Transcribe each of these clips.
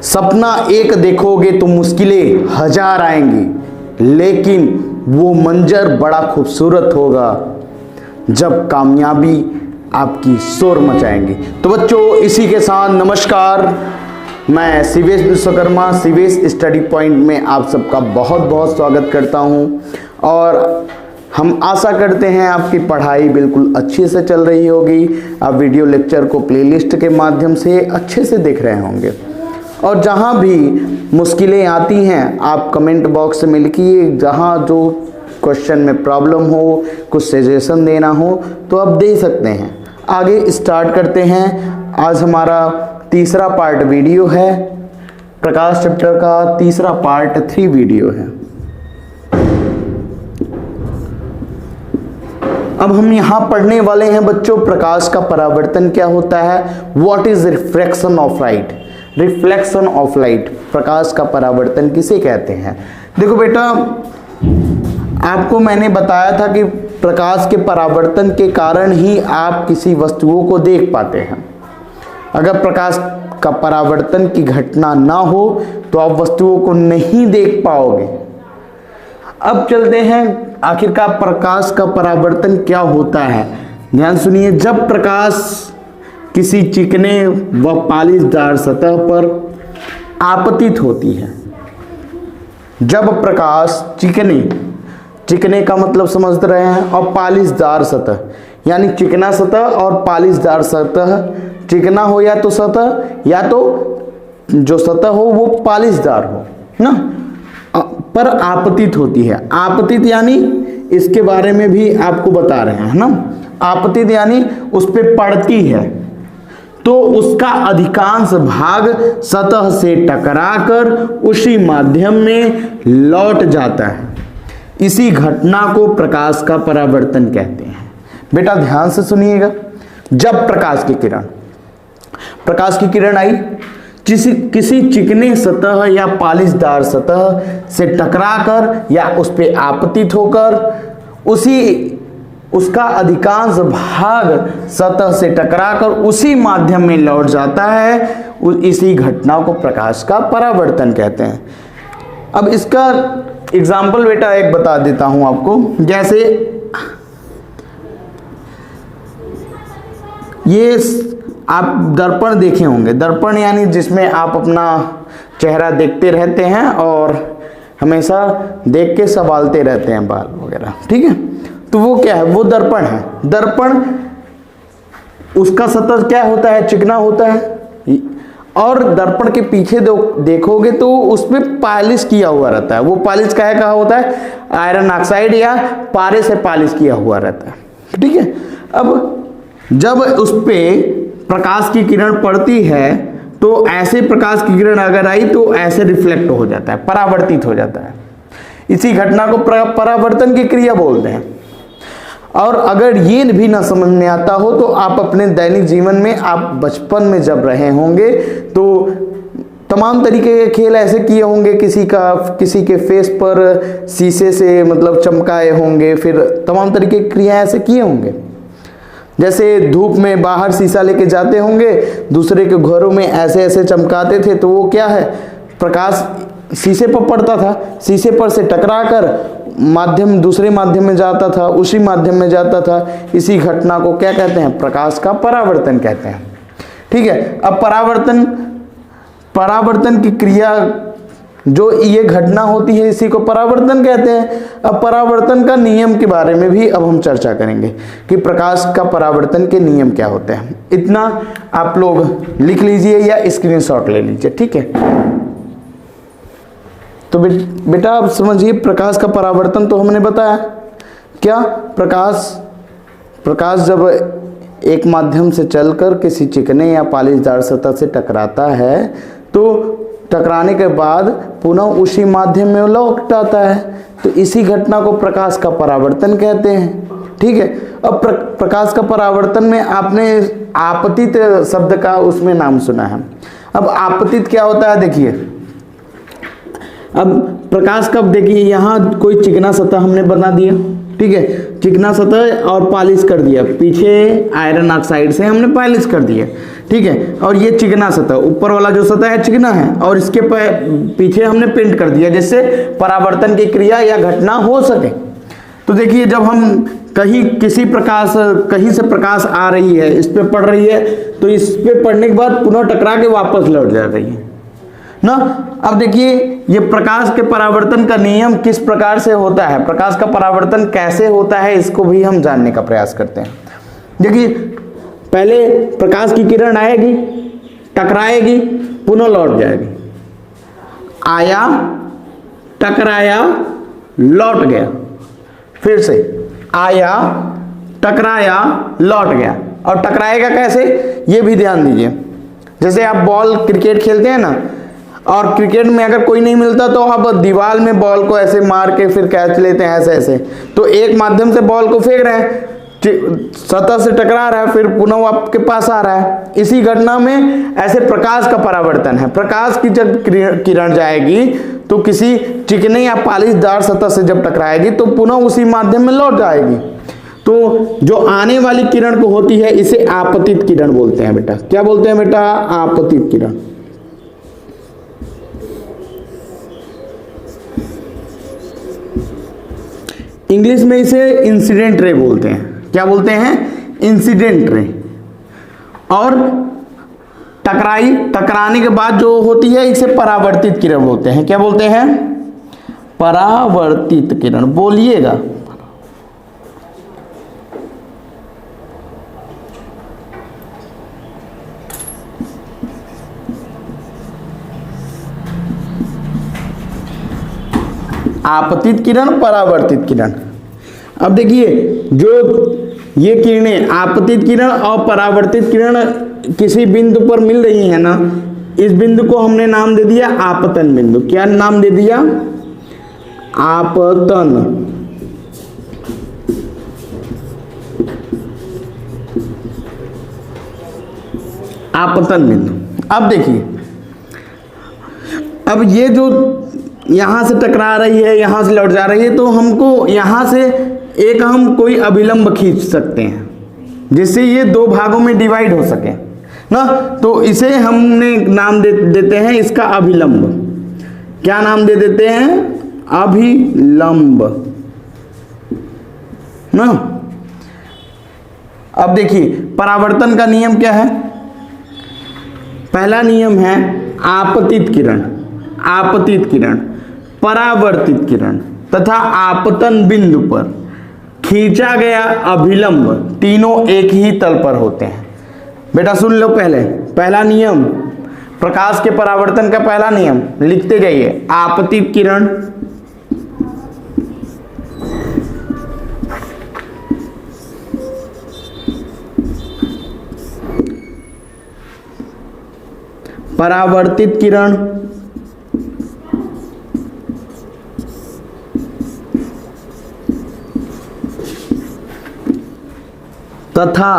सपना एक देखोगे तो मुश्किलें हजार आएंगी, लेकिन वो मंजर बड़ा खूबसूरत होगा जब कामयाबी आपकी शोर मचाएंगी। तो बच्चों, इसी के साथ नमस्कार, मैं शिवेश विश्वकर्मा शिवेश स्टडी पॉइंट में आप सबका बहुत बहुत स्वागत करता हूं और हम आशा करते हैं आपकी पढ़ाई बिल्कुल अच्छे से चल रही होगी। आप वीडियो लेक्चर को प्लेलिस्ट के माध्यम से अच्छे से देख रहे होंगे और जहां भी मुश्किलें आती हैं आप कमेंट बॉक्स में लिखिए। जहां जो क्वेश्चन में प्रॉब्लम हो, कुछ सजेशन देना हो तो आप दे सकते हैं। आगे स्टार्ट करते हैं। आज हमारा तीसरा पार्ट वीडियो है, प्रकाश चैप्टर का तीसरा पार्ट 3 वीडियो है। अब हम यहाँ पढ़ने वाले हैं बच्चों, प्रकाश का परावर्तन क्या होता है, what is reflection of light. Reflection of light, प्रकाश का परावर्तन किसे कहते हैं। देखो बेटा, आपको मैंने बताया था कि प्रकाश के परावर्तन के कारण ही आप किसी वस्तुओं को देख पाते हैं। अगर प्रकाश का परावर्तन की घटना ना हो तो आप वस्तुओं को नहीं देख पाओगे। अब चलते हैं आखिरकार प्रकाश का परावर्तन क्या होता है। ध्यान सुनिए, जब प्रकाश किसी चिकने व पालिशदार सतह पर आपतित होती है, जब प्रकाश चिकने का मतलब समझ रहे हैं, और पालिशदार सतह यानी चिकना सतह और पालिशदार सतह, चिकना हो या तो सतह, या तो जो सतह हो वो पालिशदार हो ना, पर आपतित होती है। आपतित यानी इसके बारे में भी आपको बता रहे हैं ना, आपतित यानी उस पे पड़ती है तो उसका अधिकांश भाग सतह से टकराकर उसी माध्यम में लौट जाता है। इसी घटना को प्रकाश का परावर्तन कहते हैं। बेटा ध्यान से सुनिएगा, जब प्रकाश की किरण आई किसी चिकने सतह या पालिशदार सतह से टकराकर या उस पे आपतित होकर उसका अधिकांश भाग सतह से टकराकर उसी माध्यम में लौट जाता है, इसी घटना को प्रकाश का परावर्तन कहते हैं। अब इसका एग्जाम्पल बेटा एक बता देता हूं आपको। जैसे ये आप दर्पण देखे होंगे, दर्पण यानी जिसमें आप अपना चेहरा देखते रहते हैं और हमेशा देख के संभालते रहते हैं बाल वगैरह, ठीक है। तो वो क्या है, वो दर्पण है। दर्पण उसका सतह क्या होता है, चिकना होता है, और दर्पण के पीछे देखोगे तो उसमें पॉलिश किया हुआ रहता है। वो पॉलिश कहा होता है, आयरन ऑक्साइड या पारे से पॉलिश किया हुआ रहता है, ठीक है। अब जब उस पे प्रकाश की किरण पड़ती है तो ऐसे प्रकाश की किरण अगर आई तो ऐसे रिफ्लेक्ट हो जाता है, परावर्तित हो जाता है। इसी घटना को परावर्तन की क्रिया बोलते हैं। और अगर ये भी ना समझ में आता हो तो आप अपने दैनिक जीवन में, आप बचपन में जब रहे होंगे तो तमाम तरीके के खेल ऐसे किए होंगे, किसी के फेस पर शीशे से मतलब चमकाए होंगे, फिर तमाम तरीके की क्रिया ऐसे किए होंगे। जैसे धूप में बाहर शीशा लेके जाते होंगे, दूसरे के घरों में ऐसे ऐसे चमकाते थे, तो वो क्या है, प्रकाश शीशे पर पड़ता था, शीशे पर से टकराकर दूसरे माध्यम में जाता था, उसी माध्यम में जाता था। इसी घटना को क्या कहते हैं, प्रकाश का परावर्तन कहते हैं, ठीक है। अब परावर्तन की क्रिया जो ये घटना होती है इसी को परावर्तन कहते हैं। अब परावर्तन का नियम के बारे में भी अब हम चर्चा करेंगे कि प्रकाश का परावर्तन के नियम क्या होते हैं। इतना आप लोग लिख लीजिए या स्क्रीनशॉट ले लीजिए, ठीक है। तो बेटा आप समझिए, प्रकाश का परावर्तन तो हमने बताया क्या, प्रकाश जब एक माध्यम से चलकर किसी चिकने या पालिशदार सतह से टकराता है तो टकराने के बाद पुनः उसी माध्यम में लौट आता है, तो इसी घटना को प्रकाश का परावर्तन कहते हैं, ठीक है। अब प्रकाश का परावर्तन में आपने आपतित शब्द का उसमें नाम सुना है। अब आपतित क्या होता है, देखिए, अब प्रकाश कब, देखिए यहाँ कोई चिकना सतह हमने बना दिया, ठीक है। चिकना सतह और पॉलिश कर दिया, पीछे आयरन ऑक्साइड से हमने पॉलिश कर दिया, ठीक है। और ये चिकना सतह, ऊपर वाला जो सतह है चिकना है, और इसके पीछे हमने पेंट कर दिया जिससे परावर्तन की क्रिया या घटना हो सके। तो देखिए जब हम कहीं कहीं से प्रकाश आ रही है, इस पे पड़ रही है, तो इस पे पड़ने के बाद पुनः टकरा के वापस लौट जा रही है ना। अब देखिए ये प्रकाश के परावर्तन का नियम किस प्रकार से होता है, प्रकाश का परावर्तन कैसे होता है, इसको भी हम जानने का प्रयास करते हैं। देखिए पहले प्रकाश की किरण आएगी, टकराएगी, पुनः लौट जाएगी, आया, टकराया, लौट गया, फिर से आया, टकराया, लौट गया। और टकराएगा कैसे, ये भी ध्यान दीजिए। जैसे आप बॉल क्रिकेट खेलते हैं ना, और क्रिकेट में अगर कोई नहीं मिलता तो आप दीवार में बॉल को ऐसे मार के फिर कैच लेते हैं, ऐसे ऐसे। तो एक माध्यम से बॉल को फेंक रहे हैं, सतह से टकरा रहा है, फिर पुनः वो आपके पास आ रहा है। इसी घटना में ऐसे प्रकाश का परावर्तन है। प्रकाश की जब किरण जाएगी तो किसी चिकने या पॉलिशदार सतह से जब टकराएगी तो पुनः उसी माध्यम में लौट जाएगी। तो जो आने वाली किरण को होती है इसे आपतित किरण बोलते हैं बेटा। क्या बोलते हैं बेटा, आपतित किरण। इंग्लिश में इसे इंसिडेंट रे बोलते हैं। क्या बोलते हैं, इंसिडेंट रे। और टकराने के बाद जो होती है इसे परावर्तित किरण बोलते हैं। क्या बोलते हैं, परावर्तित किरण। बोलिएगा, आपतित किरण, परावर्तित किरण। अब देखिए जो ये किरणें आपतित किरण और परावर्तित किरण किसी बिंदु पर मिल रही है ना, इस बिंदु को हमने नाम दे दिया आपतन बिंदु। क्या नाम दे दिया, आपतन। आपतन बिंदु। अब देखिए, अब ये जो यहां से टकरा रही है, यहां से लौट जा रही है, तो हमको यहां से एक हम कोई अभिलंब खींच सकते हैं जिससे ये दो भागों में डिवाइड हो सके ना। तो इसे हमने नाम देते हैं इसका अभिलंब। क्या नाम दे देते हैं, अभिलंब ना। अब देखिए परावर्तन का नियम क्या है। पहला नियम है आपतित किरण, आपतित किरण, परावर्तित किरण तथा आपतन बिंदु पर खींचा गया अभिलंब तीनों एक ही तल पर होते हैं। बेटा सुन लो, पहला नियम प्रकाश के परावर्तन का पहला नियम लिखते जाइए। आपतित किरण, परावर्तित किरण, तथा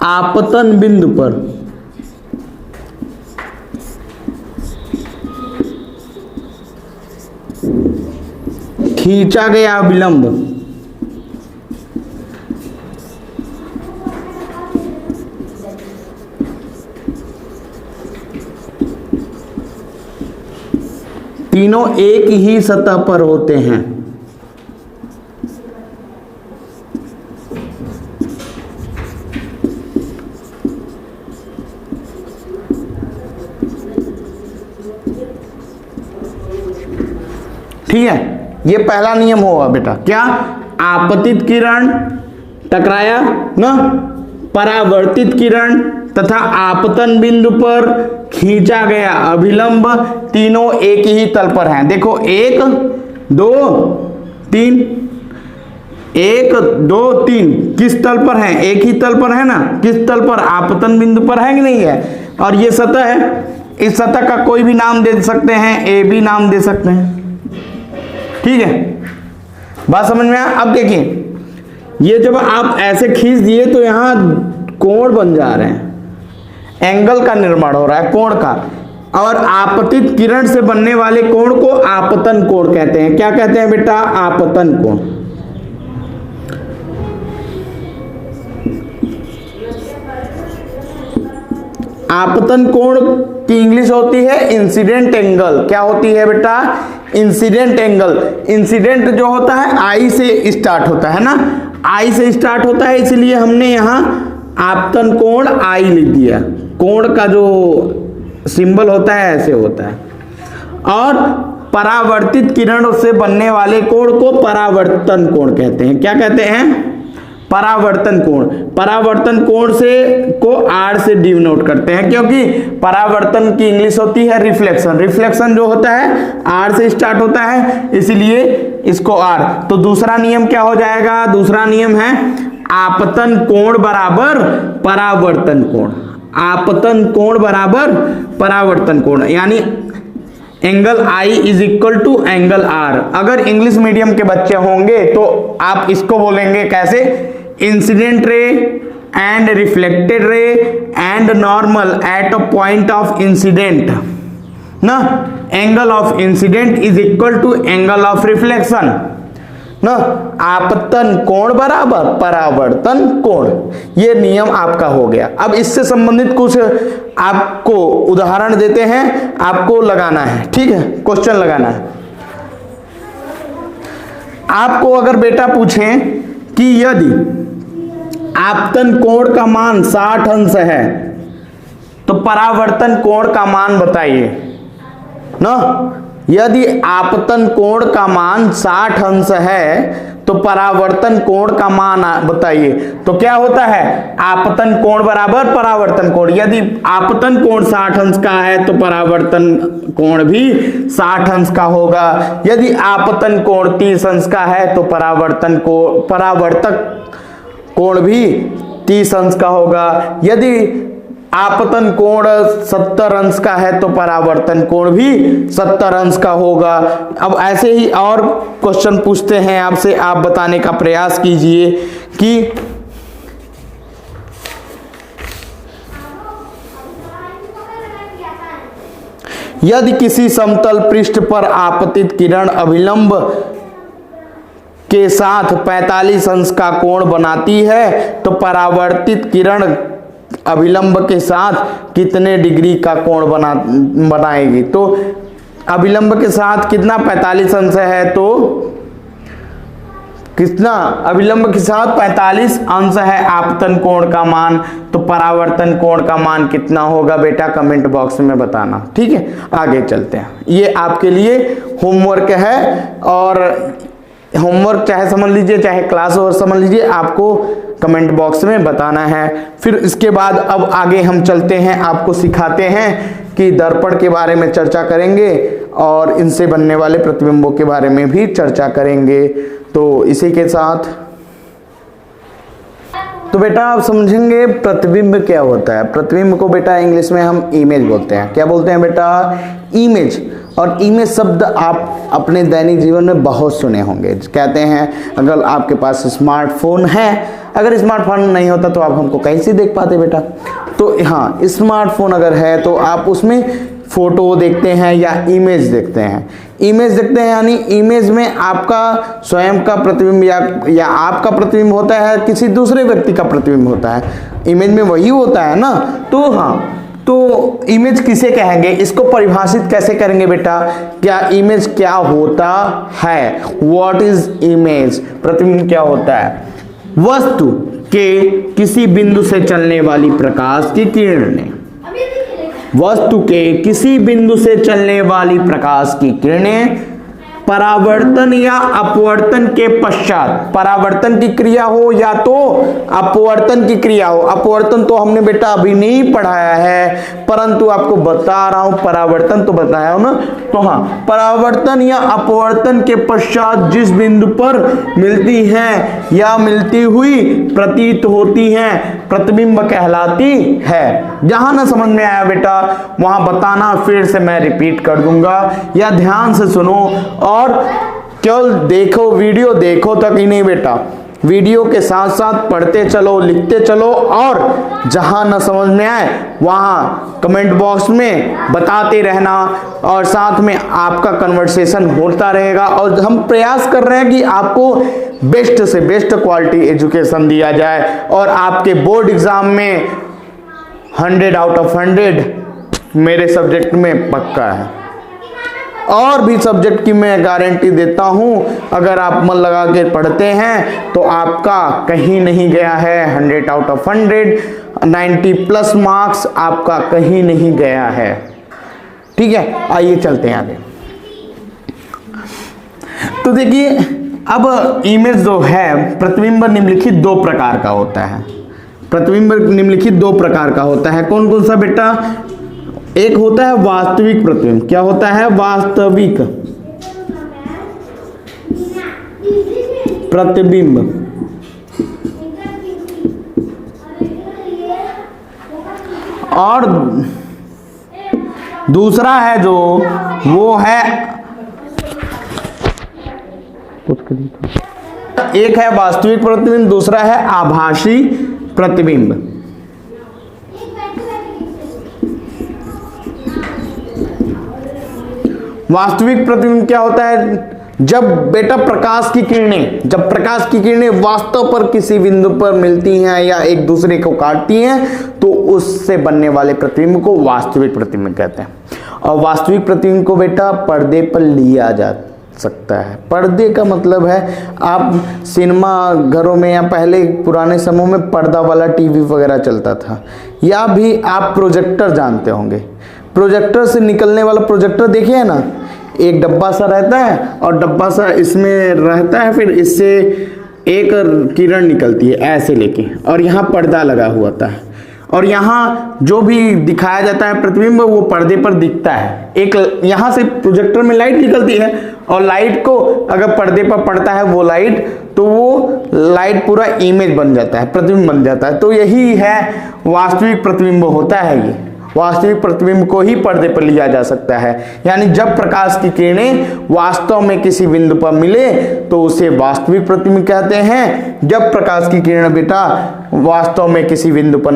आपतन बिंदु पर खींचा गया अभिलंब तीनों एक ही सतह पर होते हैं। ठीक है, ये पहला नियम होगा बेटा। क्या, आपतित किरण टकराया ना, परावर्तित किरण तथा आपतन बिंदु पर खींचा गया अभिलंब तीनों एक ही तल पर हैं। देखो 1 2 3, 1 2 3 किस तल पर है, एक ही तल पर है ना। किस तल पर, आपतन बिंदु पर है कि नहीं है। और ये सतह है, इस सतह का कोई भी नाम दे सकते हैं, ए बी नाम दे सकते हैं। ठीक है, बात समझ में आया। अब देखिए ये जब आप ऐसे खींच दिए तो यहां कोण बन जा रहे हैं, एंगल का निर्माण हो रहा है, कोण का। और आपतित किरण से बनने वाले कोण को आपतन कोण कहते हैं। क्या कहते हैं बेटा, आपतन कोण। आपतन कोण की इंग्लिश होती है इंसिडेंट एंगल। क्या होती है बेटा? Incident angle. इंसिडेंट जो होता है आई से स्टार्ट होता है ना, आई से स्टार्ट होता है, इसलिए हमने यहाँ आपतन कोण आई लिख दिया। कोण का जो सिंबल होता है ऐसे होता है। और परावर्तित किरण से बनने वाले कोण को परावर्तन कोण कहते हैं। क्या कहते हैं? परावर्तन कोण। परावर्तन कोण से को आर से डिनोट करते हैं, क्योंकि परावर्तन की इंग्लिश होती है रिफ्लेक्शन। रिफ्लेक्शन जो होता है आर से स्टार्ट होता है, इसलिए इसको आर। तो दूसरा नियम क्या हो जाएगा? दूसरा नियम है आपतन कोण बराबर परावर्तन कोण। आपतन कोण बराबर परावर्तन कोण, यानी angle I is equal to angle R। अगर इंग्लिश मीडियम के बच्चे होंगे तो आप इसको बोलेंगे कैसे? Incident ray and reflected ray and normal at a point of incident ना, angle of incident is equal to angle of reflection ना। आपतन कोण बराबर परावर्तन कोण, ये नियम आपका हो गया। अब इससे संबंधित कुछ आपको उदाहरण देते हैं, आपको लगाना है, ठीक है, क्वेश्चन लगाना है। आपको अगर बेटा पूछें कि यदि आपतन कोण का मान 60 अंश है तो परावर्तन कोण का मान बताइए ना। यदि आपतन कोण का मान 60 अंश है तो परावर्तन कोण का मान बताइए। तो क्या होता है? आपतन कोण बराबर परावर्तन कोण। यदि आपतन कोण 60 अंश का है तो परावर्तन कोण भी 60 अंश का होगा। यदि आपतन कोण 30 अंश का है तो परावर्तक कोण भी 30 अंश का होगा। यदि आपतन कोण 70 अंश का है तो परावर्तन कोण भी 70 अंश का होगा। अब ऐसे ही और क्वेश्चन पूछते हैं आपसे, आप बताने का प्रयास कीजिए कि यदि किसी समतल पृष्ठ पर आपतित किरण अभिलंब के साथ 45 अंश का कोण बनाती है तो परावर्तित किरण अभिलंब के साथ कितने डिग्री का कोण बनाएगी? तो अभिलंब के साथ कितना 45 अंश है, तो कितना अभिलंब के साथ 45 अंश है आपतन कोण का मान, तो परावर्तन कोण का मान कितना होगा बेटा? कमेंट बॉक्स में बताना, ठीक है। आगे चलते हैं, ये आपके लिए होमवर्क है, और होमवर्क चाहे समझ लीजिए चाहे क्लास और समझ लीजिए, आपको कमेंट बॉक्स में बताना है। फिर इसके बाद अब आगे हम चलते हैं, आपको सिखाते हैं कि दर्पण के बारे में चर्चा करेंगे और इनसे बनने वाले प्रतिबिंबों के बारे में भी चर्चा करेंगे। तो इसी के साथ तो बेटा आप समझेंगे प्रतिबिंब क्या होता है। प्रतिबिंब को बेटा इंग्लिश में हम इमेज बोलते हैं। क्या बोलते हैं बेटा? इमेज। और इमेज शब्द आप अपने दैनिक जीवन में बहुत सुने होंगे। कहते हैं अगर आपके पास स्मार्टफोन है, अगर स्मार्टफोन नहीं होता तो आप हमको कैसे देख पाते बेटा? तो हाँ, स्मार्टफोन अगर है तो आप उसमें फोटो देखते हैं या इमेज देखते हैं। इमेज देखते हैं यानी इमेज में आपका स्वयं का प्रतिबिंब या आपका प्रतिबिंब होता है, किसी दूसरे व्यक्ति का प्रतिबिंब होता है। इमेज में वही होता है ना। तो हाँ, तो इमेज किसे कहेंगे, इसको परिभाषित कैसे करेंगे बेटा? क्या इमेज क्या होता है? What is image? प्रतिबिंब क्या होता है? वस्तु के किसी बिंदु से चलने वाली प्रकाश की किरणें। वस्तु के किसी बिंदु से चलने वाली प्रकाश की किरणें परावर्तन या अपवर्तन के पश्चात, परावर्तन की क्रिया हो या तो अपवर्तन की क्रिया हो। अपवर्तन तो हमने बेटा अभी नहीं पढ़ाया है, परंतु आपको बता रहा हूं, परावर्तन तो बताया हो ना। तो हाँ, परावर्तन या अपवर्तन के पश्चात जिस बिंदु पर मिलती हैं या मिलती हुई प्रतीत होती हैं प्रतिबिंब कहलाती है। जहां ना समझ में आया बेटा वहां बताना, फिर से मैं रिपीट कर दूंगा, या ध्यान से सुनो और केवल देखो, वीडियो देखो तक ही नहीं बेटा, वीडियो के साथ साथ पढ़ते चलो, लिखते चलो, और जहां न समझ में आए वहां कमेंट बॉक्स में बताते रहना, और साथ में आपका कन्वर्सेशन होता रहेगा। और हम प्रयास कर रहे हैं कि आपको बेस्ट से बेस्ट क्वालिटी एजुकेशन दिया जाए और आपके बोर्ड एग्जाम में 100 आउट ऑफ 100 मेरे सब्जेक्ट में पक्का है। और भी सब्जेक्ट की मैं गारंटी देता हूं, अगर आप मन लगा के पढ़ते हैं तो आपका कहीं नहीं गया है। 100 आउट ऑफ 100, 90 प्लस मार्क्स आपका कहीं नहीं गया है। ठीक है, आइए चलते हैं आगे। तो देखिए, अब इमेज जो है, प्रतिबिंब निम्नलिखित दो प्रकार का होता है। प्रतिबिंब निम्नलिखित दो प्रकार का होता है। कौन कौन सा बेटा? एक होता है वास्तविक प्रतिबिंब। क्या होता है? वास्तविक प्रतिबिंब। और दूसरा है जो, वो है, एक है वास्तविक प्रतिबिंब, दूसरा है आभासी प्रतिबिंब। वास्तविक प्रतिबिंब क्या होता है? जब बेटा प्रकाश की किरणें वास्तव पर किसी बिंदु पर मिलती हैं या एक दूसरे को काटती हैं, तो उससे बनने वाले प्रतिबिंब को वास्तविक प्रतिबिंब कहते हैं। और वास्तविक प्रतिबिंब को बेटा पर्दे पर लिया जा सकता है। पर्दे का मतलब है, आप सिनेमा घरों में या पहले पुराने समय में पर्दा वाला टीवी वगैरह चलता था, या भी आप प्रोजेक्टर जानते होंगे। प्रोजेक्टर से निकलने वाला प्रोजेक्टर देखिए है ना, एक डब्बा सा रहता है और डब्बा सा इसमें रहता है, फिर इससे एक किरण निकलती है ऐसे लेके, और यहाँ पर्दा लगा हुआ था, और यहाँ जो भी दिखाया जाता है प्रतिबिंब वो पर्दे पर दिखता है। एक यहाँ से प्रोजेक्टर में लाइट निकलती है, और लाइट को अगर पर्दे पर पड़ता है वो लाइट, तो वो लाइट पूरा इमेज बन जाता है, प्रतिबिंब बन जाता है। तो यही है वास्तविक प्रतिबिंब होता है। ये वास्तविक प्रतिबिंब को ही पर्दे पर लिया जा सकता है। यानी जब प्रकाश की किरणें वास्तव में किसी बिंदु पर मिले तो उसे वास्तविक प्रतिबिंब कहते हैं। जब प्रकाश की किरण बेटा वास्तव में किसी बिंदु पर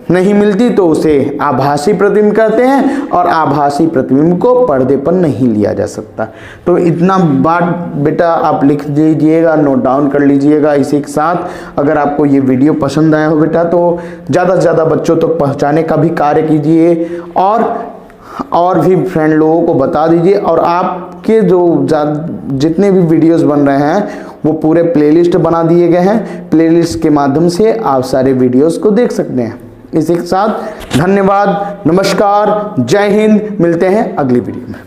नहीं मिलती तो उसे आभासी प्रतिबिंब कहते हैं, और आभासी प्रतिबिंब को पर्दे पर नहीं लिया जा सकता। तो इतना बात बेटा आप लिख लीजिएगा, नोट डाउन कर लीजिएगा। इसी के साथ अगर आपको ये वीडियो पसंद आया हो बेटा, तो ज़्यादा से ज़्यादा बच्चों तक तो पहुँचाने का भी कार्य कीजिए, और भी फ्रेंड लोगों को बता दीजिए। और आपके जो जितने भी वीडियोस बन रहे हैं वो पूरे प्लेलिस्ट बना दिए गए हैं। प्लेलिस्ट के माध्यम से आप सारे वीडियोस को देख सकते हैं। इसी के साथ धन्यवाद, नमस्कार, जय हिंद। मिलते हैं अगली वीडियो में।